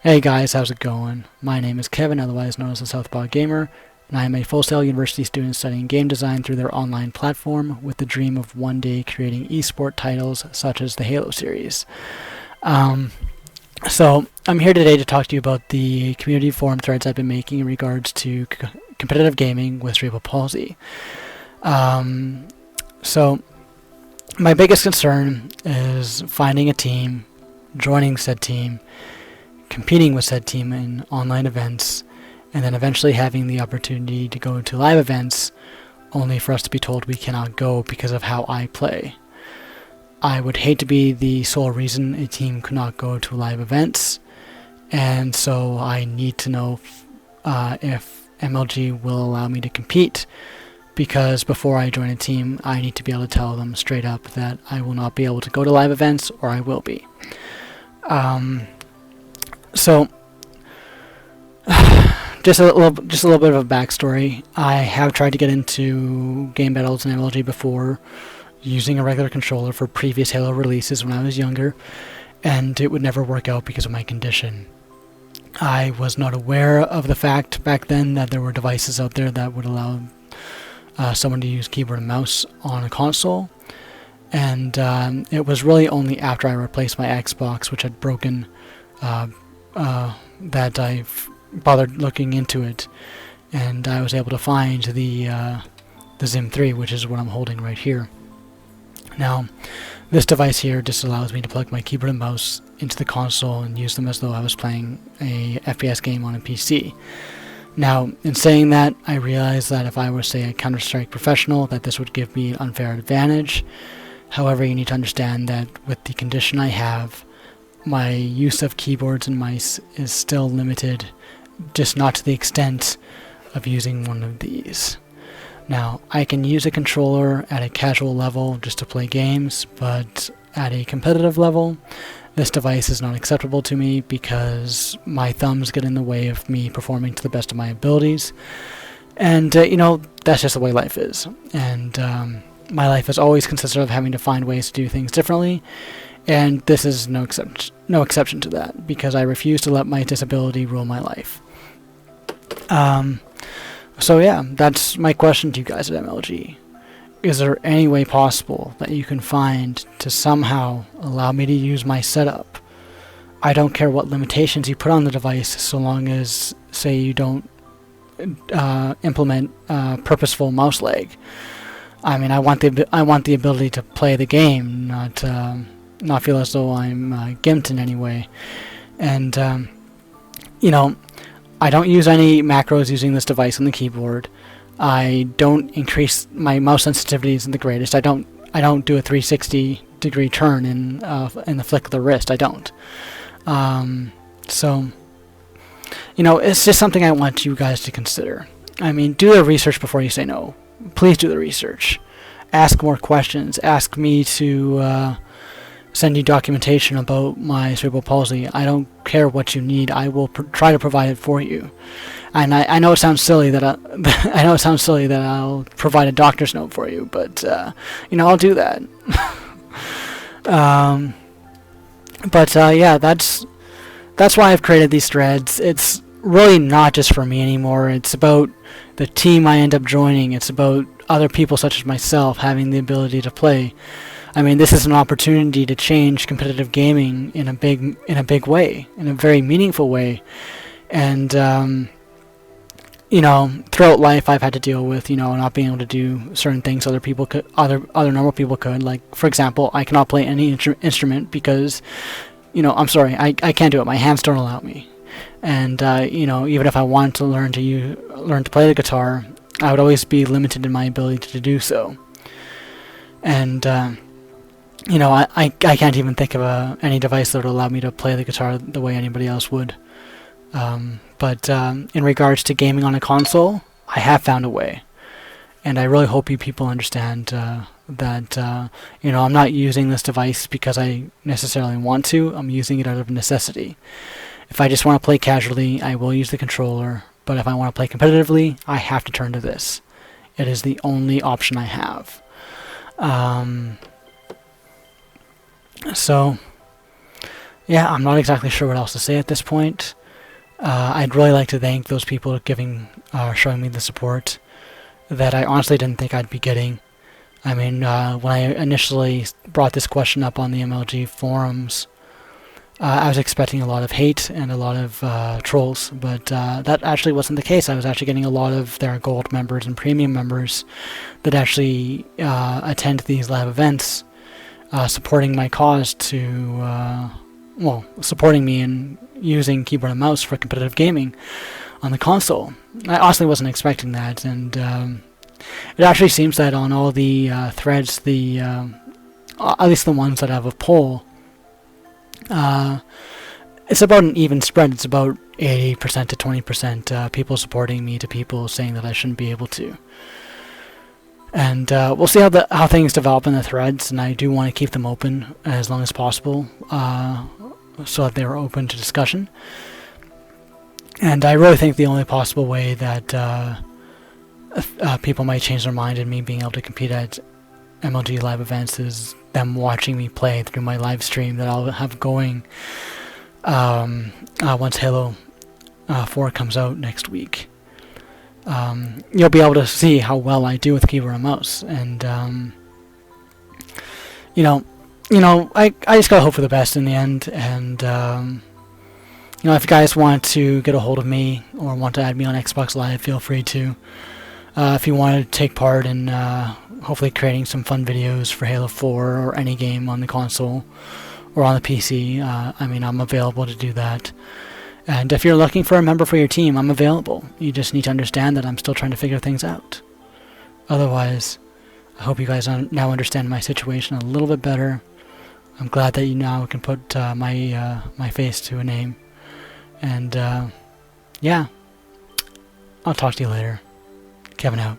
Hey guys, how's it going? My name is Kevin, otherwise known as the Southpaw Gamer, and I am a Full Sail University student studying game design through their online platform with the dream of one day creating esport titles such as the Halo series. Um, so, I'm here today to talk to you about the community forum threads I've been making in regards to competitive gaming with Cerebral Palsy. Um, so, my biggest concern is finding a team, joining said team, competing with said team in online events, and then eventually having the opportunity to go to live events, only for us to be told we cannot go because of how I play. I would hate to be the sole reason a team could not go to live events, and so I need to know if MLG will allow me to compete, because before I join a team, I need to be able to tell them straight up that I will not be able to go to live events, or I will be. So, just a little bit of a backstory. I have tried to get into game battles in MLG before, using a regular controller for previous Halo releases when I was younger, and it would never work out because of my condition. I was not aware of the fact back then that there were devices out there that would allow someone to use keyboard and mouse on a console, and it was really only after I replaced my Xbox, which had broken, that I bothered looking into it, and I was able to find the Zim 3, which is what I'm holding right here. Now, this device here just allows me to plug my keyboard and mouse into the console and use them as though I was playing a FPS game on a PC. Now, in saying that, I realize that if I were, say, a Counter-Strike professional, that this would give me an unfair advantage. However, you need to understand that with the condition I have, my use of keyboards and mice is still limited, just not to the extent of using one of these. Now, I can use a controller at a casual level just to play games, but at a competitive level, this device is not acceptable to me because my thumbs get in the way of me performing to the best of my abilities. And, that's just the way life is. And my life has always consisted of having to find ways to do things differently, and this is no exception to that, because I refuse to let my disability rule my life. So yeah, that's my question to you guys at MLG. Is there any way possible that you can find to somehow allow me to use my setup? I don't care what limitations you put on the device, so long as, say, you don't implement purposeful mouse lag. I mean, I want the ability to play the game, not feel as though I'm gimped in any way. And, I don't use any macros using this device on the keyboard. I don't increase my mouse sensitivity isn't the greatest. I don't do a 360-degree turn in the flick of the wrist. I don't. So, it's just something I want you guys to consider. I mean, do the research before you say no. Please do the research. Ask more questions. Ask me to send you documentation about my cerebral palsy. I don't care what you need. I will try to provide it for you. And I know it sounds silly that I'll provide a doctor's note for you, but I'll do that. Yeah, that's why I've created these threads. It's really not just for me anymore. It's about the team I end up joining. It's about other people such as myself having the ability to play. I mean, this is an opportunity to change competitive gaming in a big way, in a very meaningful way. And throughout life, I've had to deal with not being able to do certain things other normal people could. Like, for example, I cannot play any instrument because I'm sorry, I can't do it. My hands don't allow me. And even if I wanted to learn to play the guitar, I would always be limited in my ability to do so. And I can't even think of any device that would allow me to play the guitar the way anybody else would. But in regards to gaming on a console, I have found a way. And I really hope you people understand that I'm not using this device because I necessarily want to. I'm using it out of necessity. If I just want to play casually, I will use the controller. But if I want to play competitively, I have to turn to this. It is the only option I have. So yeah, I'm not exactly sure what else to say at this point. I'd really like to thank those people showing me the support that I honestly didn't think I'd be getting. I mean, when I initially brought this question up on the MLG forums, I was expecting a lot of hate and a lot of trolls, but that actually wasn't the case. I was actually getting a lot of their gold members and premium members that actually attend these live events, supporting my cause supporting me in using keyboard and mouse for competitive gaming on the console. I honestly wasn't expecting that, and it actually seems that on all the threads, at least the ones that have a poll, it's about an even spread. It's about 80% to 20% people supporting me to people saying that I shouldn't be able to. And we'll see how things develop in the threads, and I do want to keep them open as long as possible, so that they are open to discussion. And I really think the only possible way that people might change their mind in me being able to compete at MLG live events is them watching me play through my live stream that I'll have going once Halo 4 comes out next week. You'll be able to see how well I do with keyboard and mouse, and I just gotta hope for the best in the end. And if you guys want to get a hold of me or want to add me on Xbox Live, feel free to. If you want to take part in hopefully creating some fun videos for Halo 4 or any game on the console or on the PC, I'm available to do that. And if you're looking for a member for your team, I'm available. You just need to understand that I'm still trying to figure things out. Otherwise, I hope you guys now understand my situation a little bit better. I'm glad that you now can put my face to a name. And yeah, I'll talk to you later. Kevin out.